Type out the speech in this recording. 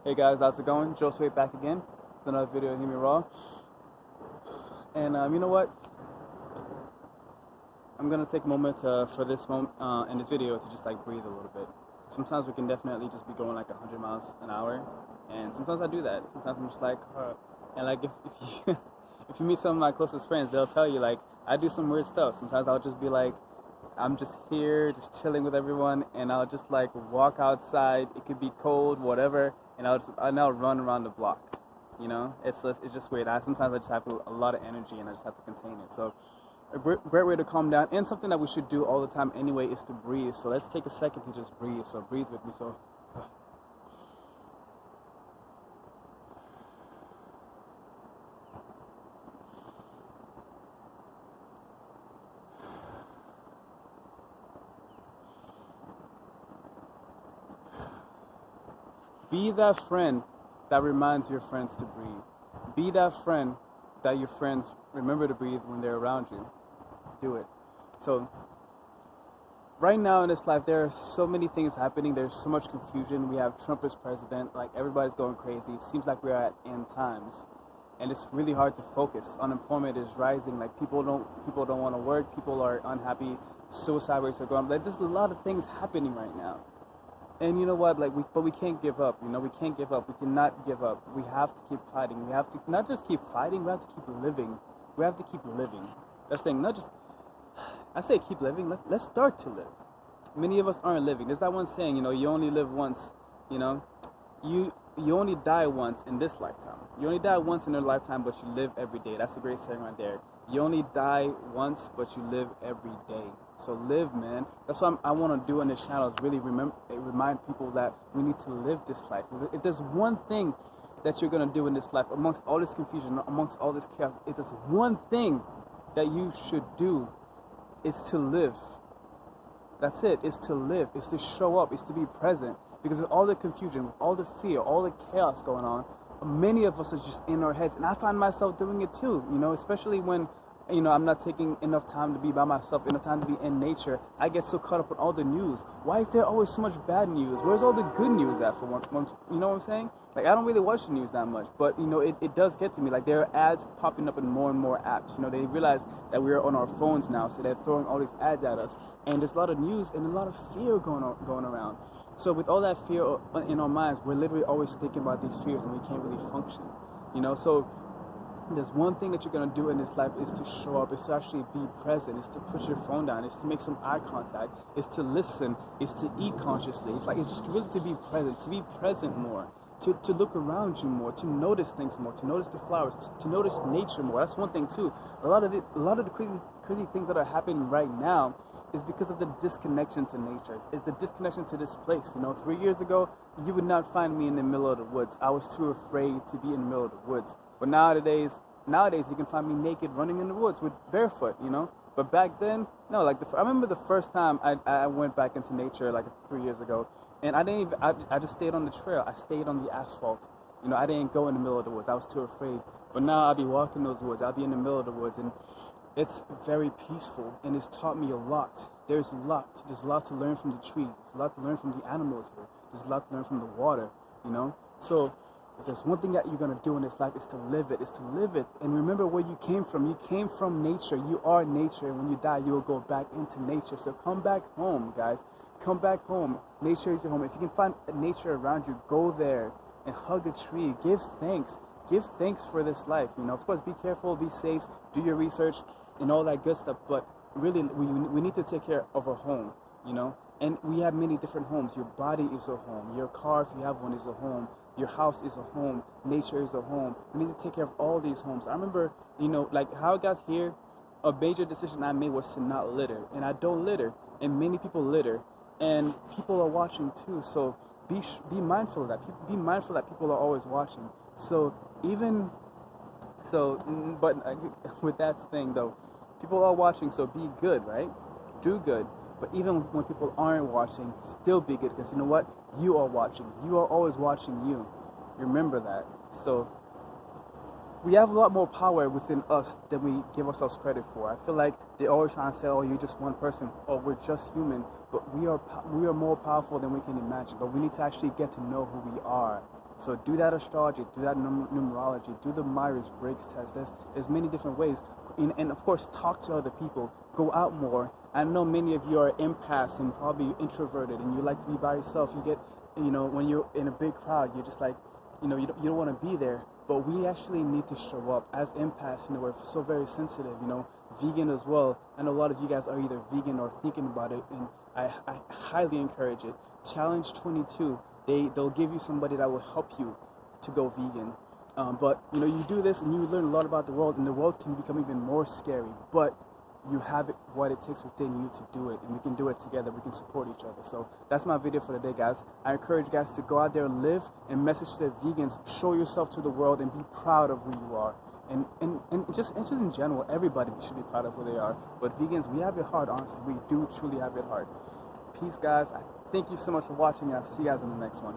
Hey guys, how's it going? Josue back again with another video of HearmeRaw. And you know what? I'm gonna take a moment for this moment in this video to just like breathe a little bit. Sometimes we can definitely just be going like 100 miles an hour, and sometimes I do that. Sometimes I'm just like, and like if you if you meet some of my closest friends, they'll tell you like I do some weird stuff. Sometimes I'll just be like, I'm just here, just chilling with everyone, and I'll just like walk outside. It could be cold, whatever, and I'll run around the block. You know, it's just weird. Sometimes I just have a lot of energy, and I just have to contain it. So a great way to calm down, and something that we should do all the time anyway, is to breathe. So let's take a second to just breathe. So breathe with me. So be that friend that reminds your friends to breathe. Be that friend that your friends remember to breathe when they're around you. Do it. So right now in this life, there are so many things happening. There's so much confusion. We have Trump as president. Like, everybody's going crazy. It seems like we're at end times, and it's really hard to focus. Unemployment is rising. Like, people don't want to work. People are unhappy. Suicide rates are going up. Like, there's a lot of things happening right now. And you know what? But we can't give up. You know, we can't give up. We cannot give up. We have to keep fighting. We have to not just keep fighting. We have to keep living. We have to keep living. That's the thing. Not just, I say keep living. Let's start to live. Many of us aren't living. There's that one saying, you know, you only live once. You know, you only die once in this lifetime. You only die once in your lifetime, but you live every day. That's a great saying right there. You only die once, but you live every day. So live, man. That's what I want to do on this channel, is really remind people that we need to live this life. If there's one thing that you're going to do in this life, amongst all this confusion, amongst all this chaos, if there's one thing that you should do, it's to live. That's it. It's to live. It's to show up. It's to be present. Because with all the confusion, with all the fear, all the chaos going on, many of us are just in our heads. And I find myself doing it too, you know, especially when, you know, I'm not taking enough time to be by myself, enough time to be in nature. I get so caught up with all the news. Why is there always so much bad news? Where's all the good news at for one, you know what I'm saying? Like, I don't really watch the news that much, but, you know, it does get to me. Like, there are ads popping up in more and more apps. You know, they realize that we're on our phones now, so they're throwing all these ads at us. And there's a lot of news and a lot of fear going around. So with all that fear in our minds, we're literally always thinking about these fears, and we can't really function. You know, so there's one thing that you're going to do in this life, is to show up, is to actually be present, is to put your phone down, is to make some eye contact, is to listen, is to eat consciously. It's just really to be present more, to look around you more, to notice things more, to notice the flowers, to notice nature more. That's one thing too. A lot of the crazy things that are happening right now is because of the disconnection to nature. It's the disconnection to this place. You know, 3 years ago, you would not find me in the middle of the woods. I was too afraid to be in the middle of the woods. But nowadays you can find me naked running in the woods with barefoot, you know. But back then, no. Like, I remember the first time I went back into nature, like 3 years ago, and I just stayed on the trail. I stayed on the asphalt. You know, I didn't go in the middle of the woods. I was too afraid. But now I'll be walking those woods. I'll be in the middle of the woods, and it's very peaceful, and it's taught me a lot. There's a lot to learn from the trees. There's a lot to learn from the animals here. There's a lot to learn from the water, you know. So if there's one thing that you're going to do in this life, is to live it. And remember where you came from. You came from nature. You are nature. And when you die, you will go back into nature. So come back home, guys. Come back home. Nature is your home. If you can find nature around you, go there and hug a tree. Give thanks. Give thanks for this life. You know, of course, be careful, be safe, do your research and all that good stuff. But really, we need to take care of our home, you know. And we have many different homes. Your body is a home. Your car, if you have one, is a home. Your house is a home. Nature is a home. We need to take care of all these homes. I remember, you know, like how I got here, a major decision I made was to not litter. And I don't litter. And many people litter. And people are watching too. So be mindful of that. Be mindful that people are always watching. But with that thing though, people are watching, so be good, right? Do good. But even when people aren't watching, still be good, because you know what? You are watching. You are always watching you. Remember that. So we have a lot more power within us than we give ourselves credit for. I feel like they're always trying to say, oh, you're just one person, or we're just human. But we are more powerful than we can imagine. But we need to actually get to know who we are. So do that astrology, do that numerology, do the Myers-Briggs test. There's many different ways. And of course, talk to other people. Go out more. I know many of you are empaths and probably introverted, and you like to be by yourself. You get, when you're in a big crowd, you're just like, you don't want to be there. But we actually need to show up as empaths. We're so very sensitive. Vegan as well. I know a lot of you guys are either vegan or thinking about it, and I highly encourage it. Challenge 22. They'll give you somebody that will help you to go vegan. But you do this and you learn a lot about the world, and the world can become even more scary. But you have what it takes within you to do it, and we can do it together. We can support each other. So that's my video for today, guys. I encourage you guys to go out there and live and message to the vegans. Show yourself to the world and be proud of who you are. And just in general, everybody should be proud of who they are. But vegans, we have it hard, honestly. We do truly have it hard. Peace, guys. Thank you so much for watching. I'll see you guys in the next one.